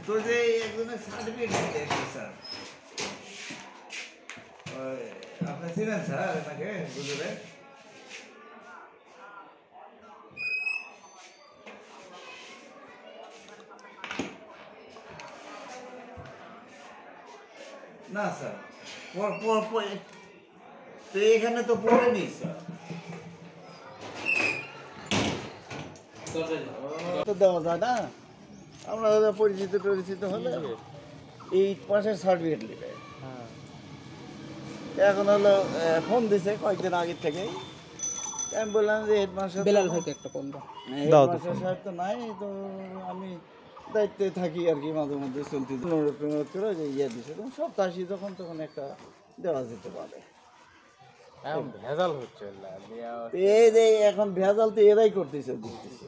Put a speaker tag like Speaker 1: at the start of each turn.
Speaker 1: তো যে একজনের সার্টিফিকেট দিতে এসেছে স্যার, আপনি ছিলেন স্যার এনাকে বুঝলেন? না স্যার, তো এখানে তো পড়েনি স্যার। তো দেওয়া যায় না, আমরা পরিচিত টরিচিত হলে 8 পাসের সার্টিফিকেট নেবে। এখন হলো ফোন দিছে কয়েকদিন আগে থেকেই, আমি বললাম যে হেডমাস্টার
Speaker 2: বেলাল ভাইকে একটা ফোন দাও।
Speaker 1: হেডমাস্টার সাহেব তো নাই, তো আমি দায়িত্বে থাকি আর কি, মাঝে মধ্যে চলতে অনুরোধ করে যে ইয়ে দিছে, সপ্তাহে যখন তখন একটা দেওয়া যেতে পারে।
Speaker 2: ভেজাল হচ্ছে
Speaker 1: এই যে এখন ভেজাল তো এরাই করতেছে দেখতেছি।